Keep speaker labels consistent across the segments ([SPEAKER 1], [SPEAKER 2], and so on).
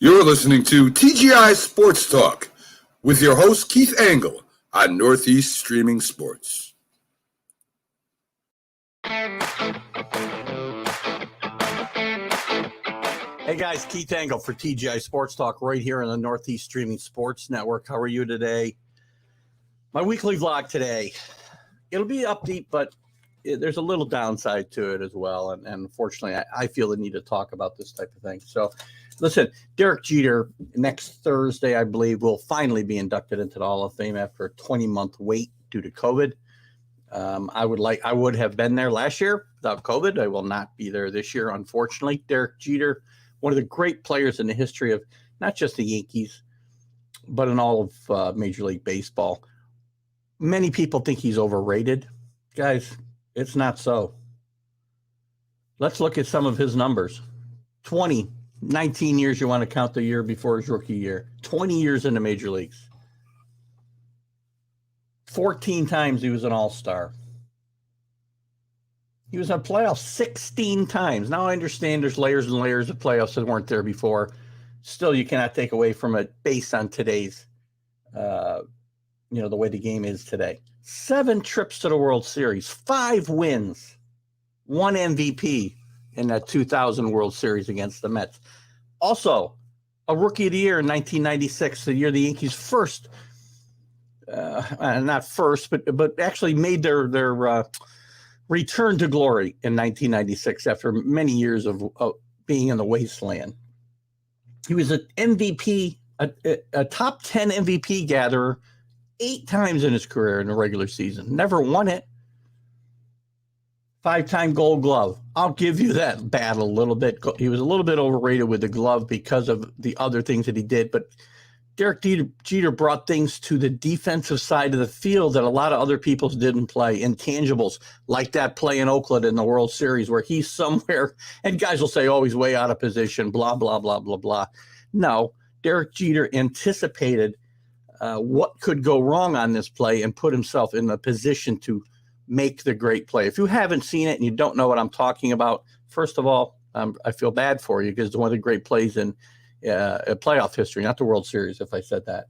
[SPEAKER 1] You're listening to TGI Sports Talk with your host, Keith Angle, on Northeast Streaming Sports.
[SPEAKER 2] Hey guys, Keith Angle for TGI Sports Talk right here on the Northeast Streaming Sports Network. How are you today? My weekly vlog today. It'll be upbeat, but there's a little downside to it as well. And unfortunately, I feel the need to talk about this type of thing. So listen, Derek Jeter next Thursday, I believe, will finally be inducted into the Hall of Fame after a 20-month wait due to COVID. I would have been there last year without COVID. I will not be there this year, unfortunately. Derek Jeter, one of the great players in the history of not just the Yankees, but in all of Major League Baseball. Many people think he's overrated. Guys, it's not so. Let's look at some of his numbers. 19 years, you want to count the year before his rookie year. 20 years in the major leagues. 14 times he was an all-star. He was in a playoff 16 times. Now I understand there's layers and layers of playoffs that weren't there before. Still, you cannot take away from it based on today's, the way the game is today. 7 trips to the World Series, 5 wins, 1 MVP in that 2000 World Series against the Mets. Also, a Rookie of the Year in 1996, the year the Yankees first, not first, but actually made their return to glory in 1996 after many years of being in the wasteland. He was an MVP, a top 10 MVP gatherer 8 times in his career in the regular season. Never won it. 5-time Gold Glove. I'll give you that battle a little bit. He was a little bit overrated with the glove because of the other things that he did, but Derek Jeter brought things to the defensive side of the field that a lot of other people didn't play. Intangibles, like that play in Oakland in the World Series where he's somewhere, and guys will say, oh, he's way out of position, blah, blah, blah, blah, blah. No, Derek Jeter anticipated what could go wrong on this play and put himself in a position to make the great play. If you haven't seen it and you don't know what I'm talking about, first of all, I feel bad for you because it's one of the great plays in playoff history, not the World Series, if I said that.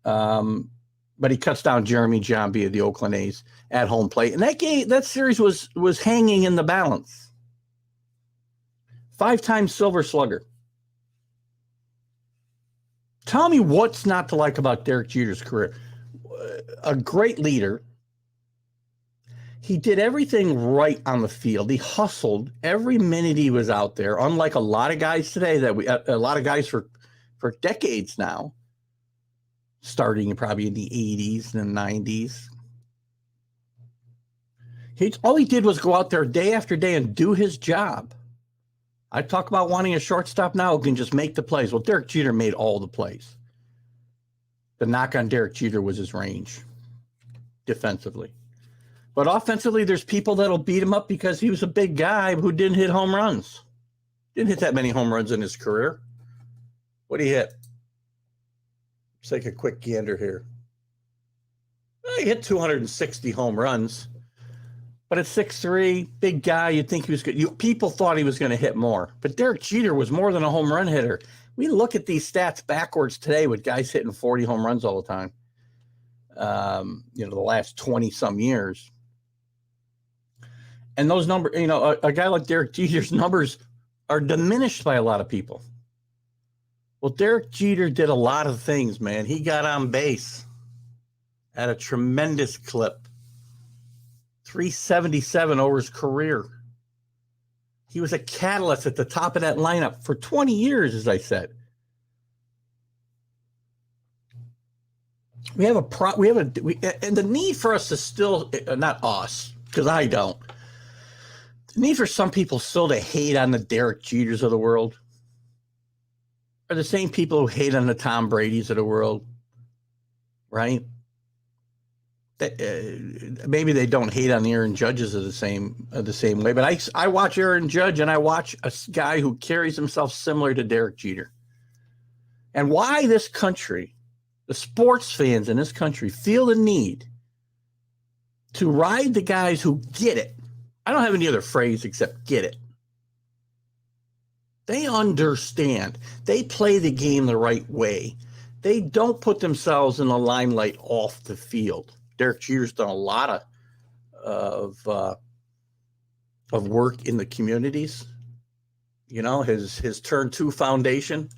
[SPEAKER 2] But he cuts down Jeremy Giambi of the Oakland A's at home plate. And that series was hanging in the balance. 5-time Silver Slugger. Tell me what's not to like about Derek Jeter's career. A great leader. He did everything right on the field. He hustled every minute he was out there, unlike a lot of guys today a lot of guys for decades now, starting probably in the 80s and the 90s. All he did was go out there day after day and do his job. I talk about wanting a shortstop now who can just make the plays. Well, Derek Jeter made all the plays. The knock on Derek Jeter was his range defensively. But offensively, there's people that'll beat him up because he was a big guy who didn't hit home runs. Didn't hit that many home runs in his career. What did he hit? Let's take a quick gander here. Well, he hit 260 home runs. But at 6'3", big guy, you'd think he was good. People thought he was going to hit more. But Derek Jeter was more than a home run hitter. We look at these stats backwards today with guys hitting 40 home runs all the time. The last 20-some years. And those numbers, a guy like Derek Jeter's numbers are diminished by a lot of people. Well, Derek Jeter did a lot of things, man. He got on base at a tremendous clip. 377 over his career. He was a catalyst at the top of that lineup for 20 years, as I said. And the need for us to still, not us, because I don't. The need for some people still to hate on the Derek Jeters of the world are the same people who hate on the Tom Bradys of the world, right? Maybe they don't hate on the Aaron Judges of the same way, but I watch Aaron Judge and I watch a guy who carries himself similar to Derek Jeter. And why this country, the sports fans in this country, feel the need to ride the guys who get it. I don't have any other phrase except get it. They understand. They play the game the right way. They don't put themselves in the limelight off the field. Derek Jeter's done a lot of work in the communities. You know, his Turn 2 Foundation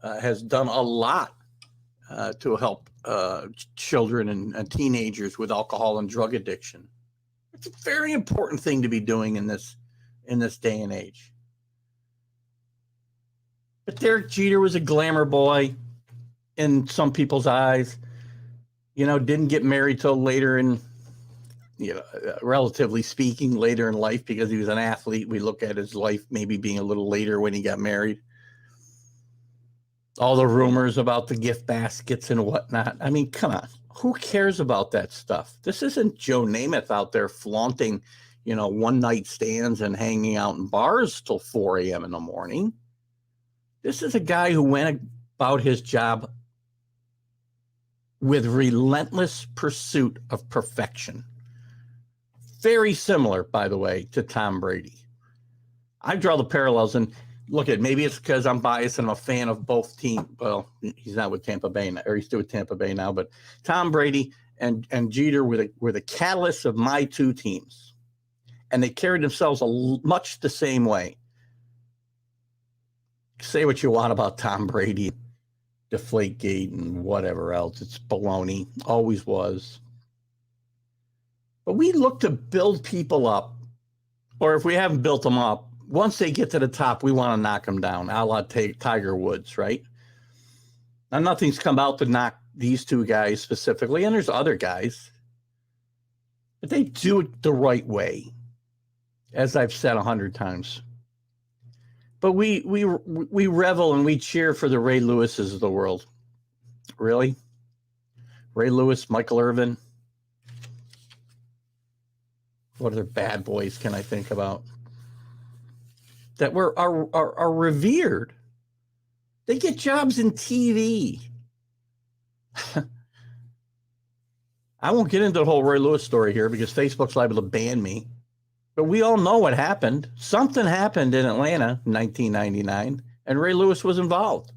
[SPEAKER 2] has done a lot to help children and teenagers with alcohol and drug addiction. It's a very important thing to be doing in this day and age. But Derek Jeter was a glamour boy in some people's eyes. You know, didn't get married till later in, relatively speaking, later in life because he was an athlete. We look at his life maybe being a little later when he got married. All the rumors about the gift baskets and whatnot. I mean, come on. Who cares about that stuff? This isn't Joe Namath out there flaunting, one night stands and hanging out in bars till 4 a.m. in the morning. This is a guy who went about his job with relentless pursuit of perfection. Very similar, by the way, to Tom Brady. I draw the parallels, and look at, maybe it's because I'm biased and I'm a fan of both teams. Well, he's not with Tampa Bay now, or he's still with Tampa Bay now, but Tom Brady and Jeter were the catalysts of my two teams. And they carried themselves much the same way. Say what you want about Tom Brady, Deflategate and whatever else. It's baloney. Always was. But we look to build people up. Or if we haven't built them up, once they get to the top, we want to knock them down, a la Tiger Woods, right? Now, nothing's come out to knock these two guys specifically, and there's other guys. But they do it the right way, as I've said 100 times. But we revel and we cheer for the Ray Lewises of the world. Really? Ray Lewis, Michael Irvin. What other bad boys can I think about that are revered? They get jobs in TV. I won't get into the whole Ray Lewis story here because Facebook's liable to ban me. But we all know what happened. Something happened in Atlanta in 1999, and Ray Lewis was involved.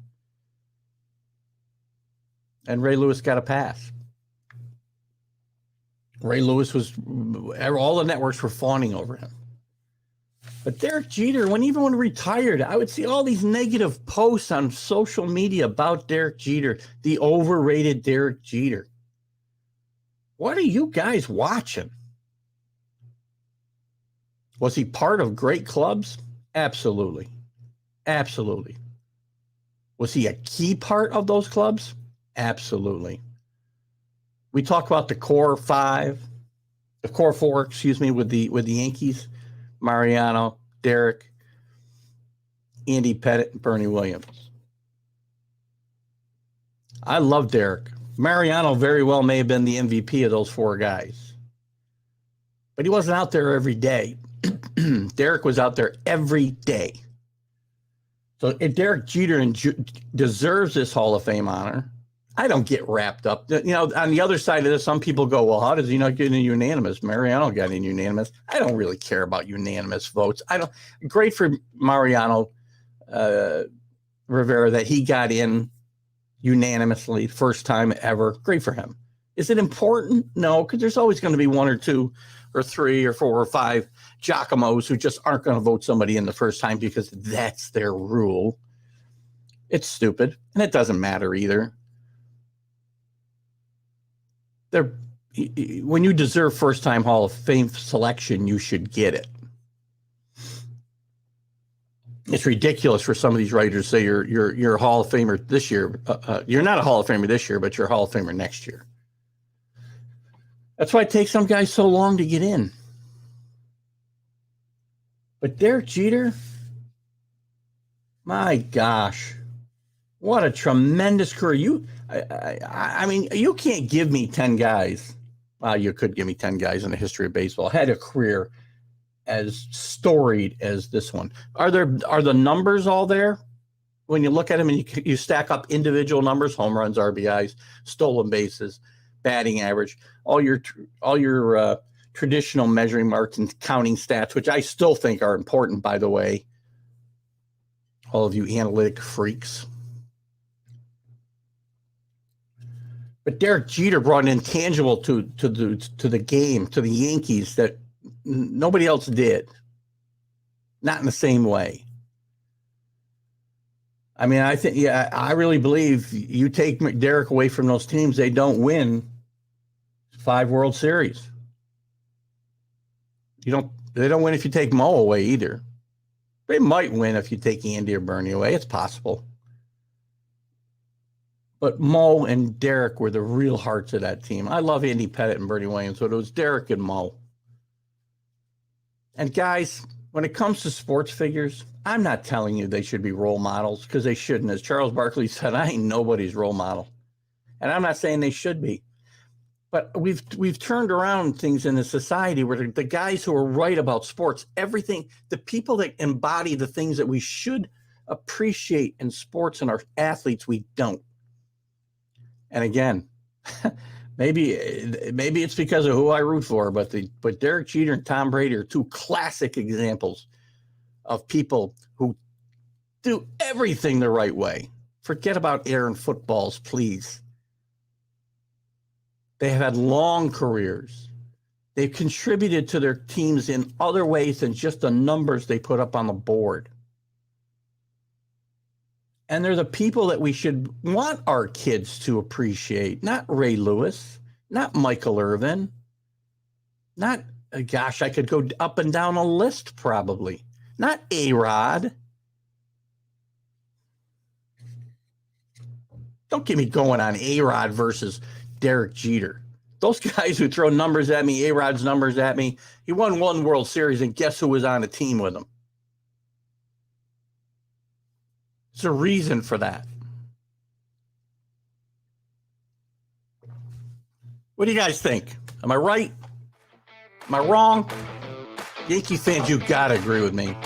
[SPEAKER 2] And Ray Lewis got a pass. Ray Lewis all the networks were fawning over him. But Derek Jeter, even when he retired, I would see all these negative posts on social media about Derek Jeter, the overrated Derek Jeter. What are you guys watching? Was he part of great clubs? Absolutely. Absolutely. Was he a key part of those clubs? Absolutely. We talk about the core four, with the Yankees, Mariano, Derek, Andy Pettitte, and Bernie Williams. I love Derek. Mariano very well may have been the MVP of those four guys. But he wasn't out there every day. Derek was out there every day. So if Derek Jeter deserves this Hall of Fame honor, I don't get wrapped up. On the other side of this, some people go, well, how does he not get in unanimous? Mariano got in unanimous. I don't really care about unanimous votes. Great for Mariano Rivera that he got in unanimously, first time ever. Great for him. Is it important? No, because there's always going to be one or two or three or four or five Giacomos who just aren't going to vote somebody in the first time because that's their rule. It's stupid, and it doesn't matter either. When you deserve first-time Hall of Fame selection, you should get it. It's ridiculous for some of these writers to say you're a Hall of Famer this year. You're not a Hall of Famer this year, but you're a Hall of Famer next year. That's why it takes some guys so long to get in. But Derek Jeter, my gosh, what a tremendous career. I mean, you can't give me 10 guys. Well, you could give me 10 guys in the history of baseball had a career as storied as this one. Are the numbers all there? When you look at them and you stack up individual numbers, home runs, RBIs, stolen bases, batting average, all your traditional measuring marks and counting stats, which I still think are important, by the way. all of you analytic freaks. But Derek Jeter brought an intangible to the game, to the Yankees that nobody else did. Not in the same way. I mean, I really believe you take Derek away from those teams, they don't win 5 World Series. They don't win if you take Mo away either. They might win if you take Andy or Bernie away. It's possible. But Mo and Derek were the real hearts of that team. I love Andy Pettitte and Bernie Williams, but it was Derek and Mo. And guys, when it comes to sports figures, I'm not telling you they should be role models, because they shouldn't. As Charles Barkley said, I ain't nobody's role model. And I'm not saying they should be. But we've turned around things in a society where the guys who are right about sports, everything, the people that embody the things that we should appreciate in sports and our athletes, we don't. And again, maybe it's because of who I root for, but Derek Jeter and Tom Brady are 2 classic examples of people who do everything the right way. Forget about air and footballs, please. They have had long careers. They've contributed to their teams in other ways than just the numbers they put up on the board. And they're the people that we should want our kids to appreciate, not Ray Lewis, not Michael Irvin, not, gosh, I could go up and down a list probably, not A-Rod. Don't get me going on A-Rod versus Derek Jeter. Those guys who throw numbers at me, A-Rod's numbers at me, he won 1 World Series, and guess who was on the team with him? There's a reason for that. What do you guys think? Am I right? Am I wrong? Yankee fans, you gotta agree with me.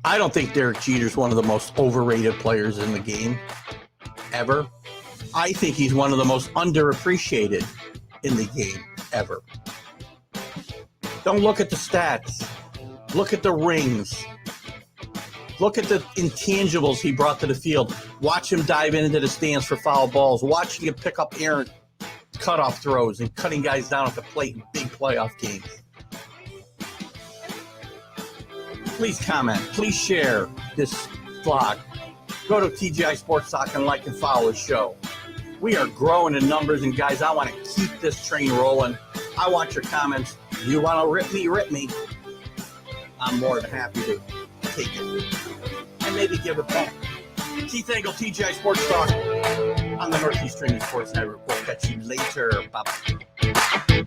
[SPEAKER 2] I don't think Derek Jeter's one of the most overrated players in the game ever. I think he's one of the most underappreciated in the game ever. Don't look at the stats. Look at the rings. Look at the intangibles he brought to the field. Watch him dive into the stands for foul balls. Watch him pick up errant cutoff throws and cutting guys down at the plate in big playoff games. Please comment. Please share this vlog. Go to TGI Sports Talk and like and follow the show. We are growing in numbers, and guys, I want to keep this train rolling. I want your comments. You want to rip me? I'm more than happy to take it and maybe give it back. Keith Angle, TGI Sports Talk on the Northeast Streaming Sports Network. We'll catch you later. Bye-bye.